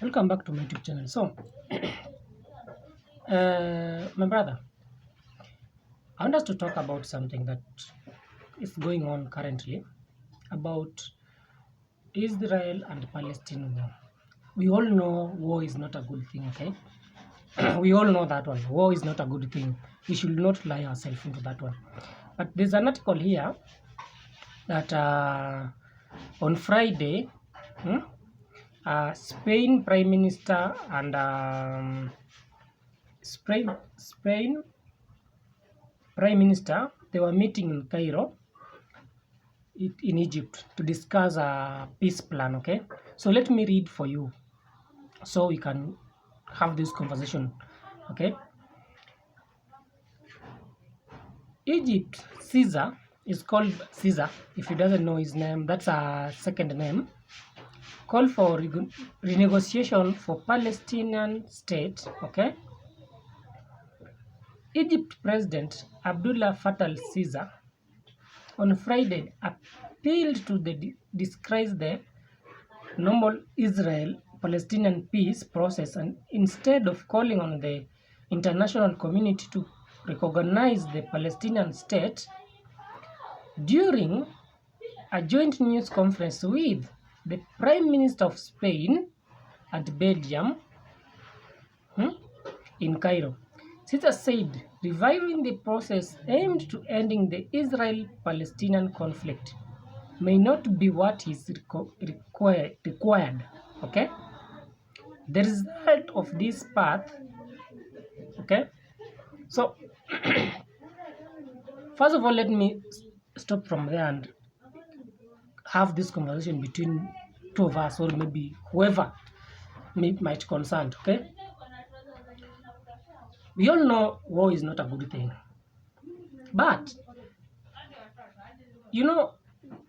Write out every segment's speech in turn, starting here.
Welcome back to my YouTube channel. So, my brother, I want us to talk about something that is going on currently about Israel and Palestine war. We all know war is not a good thing, okay? We all know that one. War is not a good thing. We should not lie ourselves into that one. But there's an article here that on Friday, Spain Prime Minister and Spain Prime Minister, they were meeting in Cairo, in Egypt, to discuss a peace plan, okay? So let me read for you so we can have this conversation, okay? Egypt, Caesar, is called Caesar. If you doesn't know his name, that's a second name. Call for renegotiation for Palestinian State, okay? Egypt President Abdel Fattah Caesar on Friday appealed to disgrace the normal Israel-Palestinian peace process, and instead of calling on the international community to recognize the Palestinian state, during a joint news conference with the Prime Minister of Spain and Belgium in Cairo, Caesar said reviving the process aimed to ending the Israel-Palestinian conflict may not be what is required, okay? The result of this path, okay? So, first of all, let me stop from there and have this conversation between two of us, or maybe whoever might concern, okay? We all know war is not a good thing. But, you know,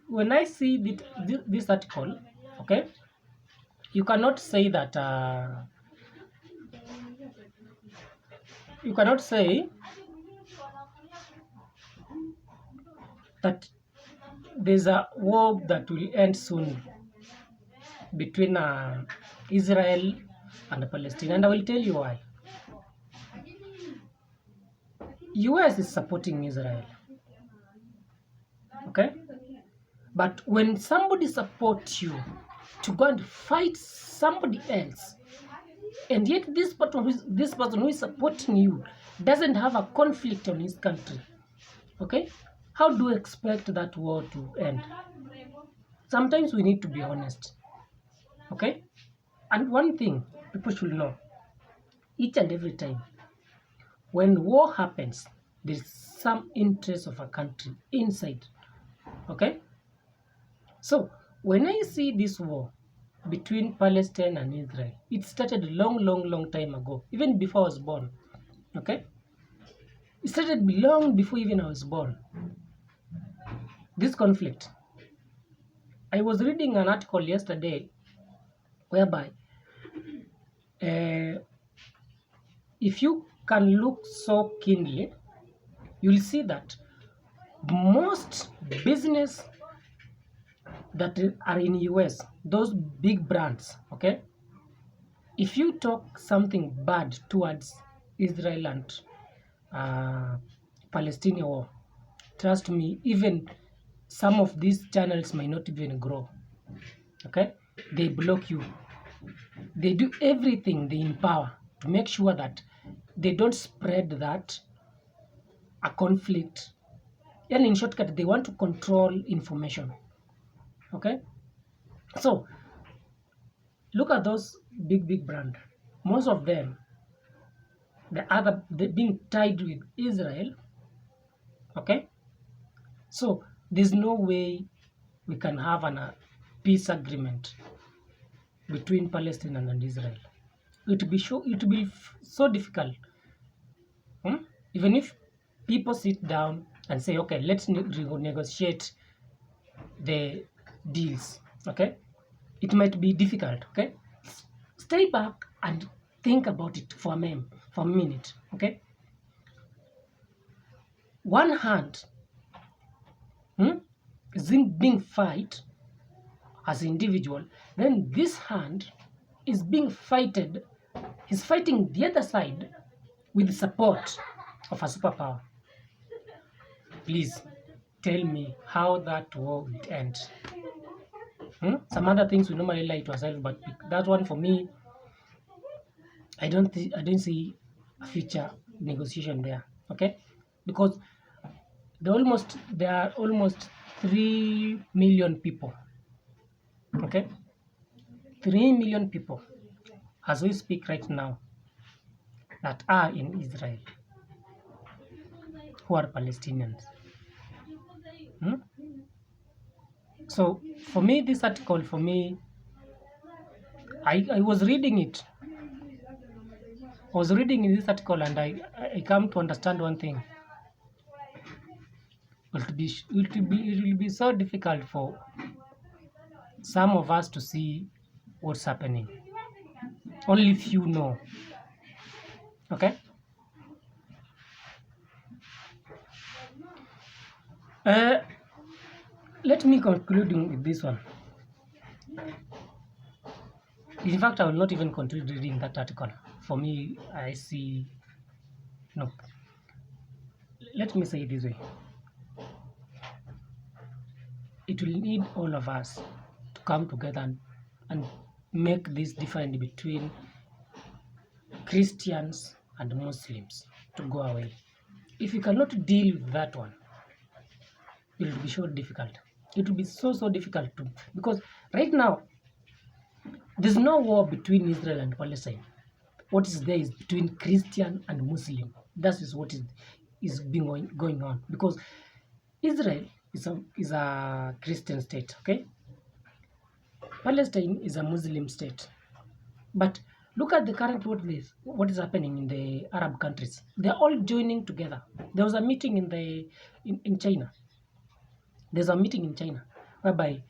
when I see this article, okay, you cannot say that, there's a war that will end soon between Israel and Palestine, and I will tell you why. US is supporting Israel, okay? But when somebody supports you to go and fight somebody else, and yet this person who is supporting you doesn't have a conflict on his country, okay? How do you expect that war to end? Sometimes we need to be honest, okay? And one thing people should know, each and every time, when war happens, there's some interest of a country inside, okay? So, when I see this war between Palestine and Israel, it started a long time ago, even before I was born, okay? It started long before even I was born. This conflict. I was reading an article yesterday whereby if you can look so keenly, you'll see that most business that are in US, those big brands, okay, if you talk something bad towards Israel and Palestinian war, trust me, even some of these channels may not even grow, okay? They block you. They do everything they empower to make sure that they don't spread that a conflict. And in shortcut, they want to control information, okay? So, look at those big brand. Most of them, they're being tied with Israel, okay? So, there's no way we can have a peace agreement between Palestine and Israel. It will be so difficult. Even if people sit down and say, okay, let's negotiate the deals, okay? It might be difficult, okay? Stay back and think about it for a minute, okay? One hand is being fight as an individual, then this hand is being fighted, he's fighting the other side with the support of a superpower. Please tell me how that war will end. Some other things we normally lie to ourselves, but that one for me, I don't see a future negotiation there. Okay, because there are almost 3 million people. Okay, 3 million people as we speak right now that are in Israel who are Palestinians. So for me, this article, for me, I was reading it. I was reading in this article, and I come to understand one thing. It will be so difficult for some of us to see what's happening. Only few know. Okay. Let me conclude with this one. In fact, I will not even continue reading that article. For me, I see no. Let me say it this way. It will need all of us to come together and make this difference between Christians and Muslims to go away. If you cannot deal with that one, it will be so difficult. It will be so difficult too, because right now there's no war between Israel and Palestine. What is there is between Christian and Muslim. That is what is being going on, because Israel is a Christian state, okay? Palestine is a Muslim state. But look at the current what is happening in the Arab countries. They're all joining together. There was a meeting in China. There's a meeting in China whereby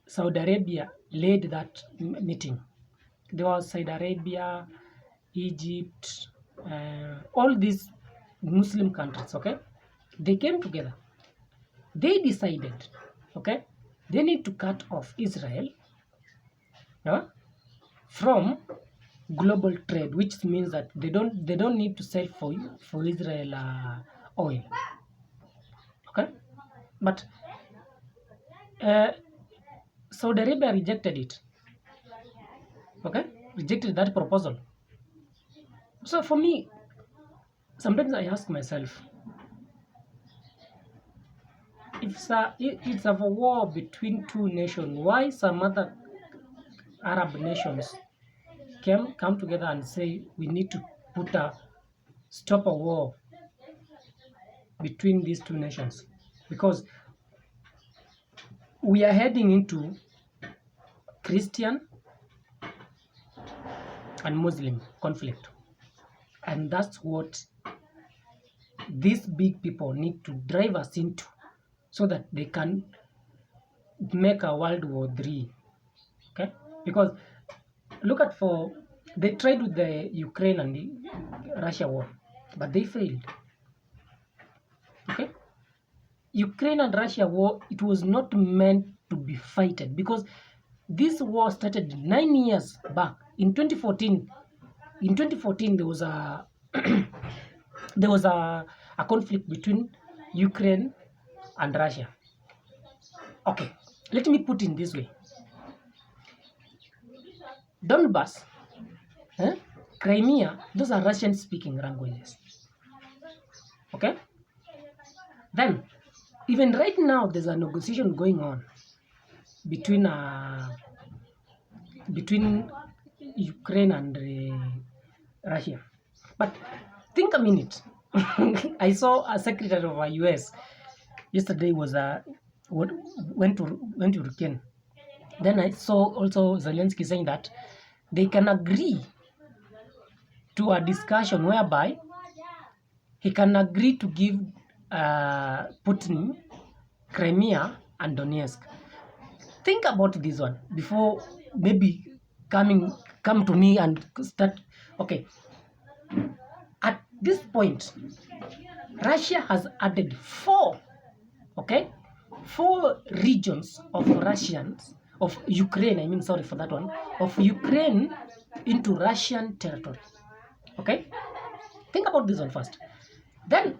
Saudi Arabia led that meeting. There was Saudi Arabia, Egypt, all these Muslim countries, okay? They came together. They decided, okay, they need to cut off Israel from global trade, which means that they don't need to sell for Israel oil, okay? But Saudi Arabia rejected it, okay? Rejected that proposal. So for me, sometimes I ask myself, if it's a war between two nations, why some other Arab nations come together and say we need to stop a war between these two nations? Because we are heading into Christian and Muslim conflict, and that's what these big people need to drive us into, so that they can make a World War III. Okay? Because look at they tried with the Ukraine and the Russia war, but they failed. Okay? Ukraine and Russia war, it was not meant to be fighted, because this war started 9 years back in 2014. In 2014, there was a there was a conflict between Ukraine and Russia. Okay, let me put it this way. Donbass, Crimea, those are Russian-speaking languages. Okay? Then, even right now, there's a negotiation going on between Ukraine and Russia. But think a minute. I saw a secretary of the US yesterday went to Ukraine. Then I saw also Zelensky saying that they can agree to a discussion whereby he can agree to give Putin Crimea and Donetsk. Think about this one before maybe come to me and start. Okay, at this point, Russia has added 4 regions of Russians of Ukraine, I mean, sorry for that one, of Ukraine into Russian territory. Okay? Think about this one first. Then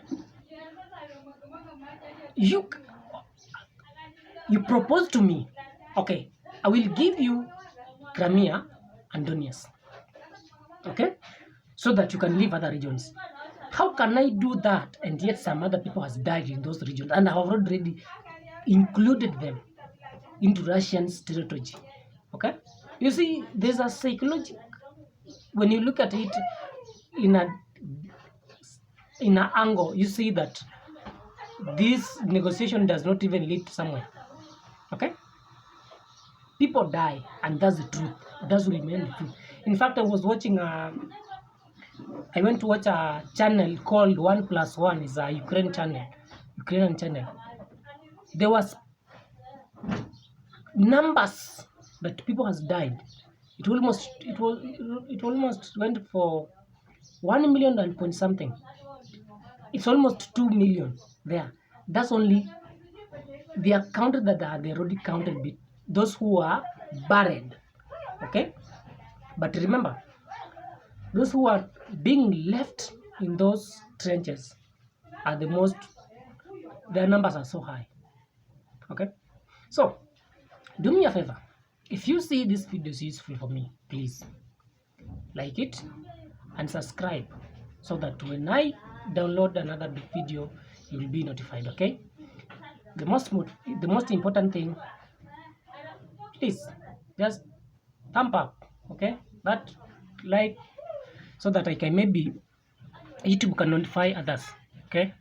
you propose to me, okay, I will give you Crimea and Donetsk, okay, so that you can leave other regions. How can I do that and yet some other people has died in those regions and I have already included them into Russian's territory? Okay, you see, there's a psychology when you look at it in an angle. You see that this negotiation does not even lead somewhere. Okay, people die, and that's the truth. That's remain the truth. In fact, I was watching I went to watch a channel called 1+1. It's a Ukrainian channel. There was numbers that people has died. It almost went for 1 million and point something. It's almost 2 million there. That's only they are counted that they already counted those who are buried. Okay, but remember, those who are being left in those trenches are the most, their numbers are so high. Okay, so do me a favor. If you see this video is useful for me, please like it and subscribe so that when I download another big video, you will be notified. Okay, the most important thing, please just thumb up, okay, that like, so that I can maybe YouTube can notify others. Okay,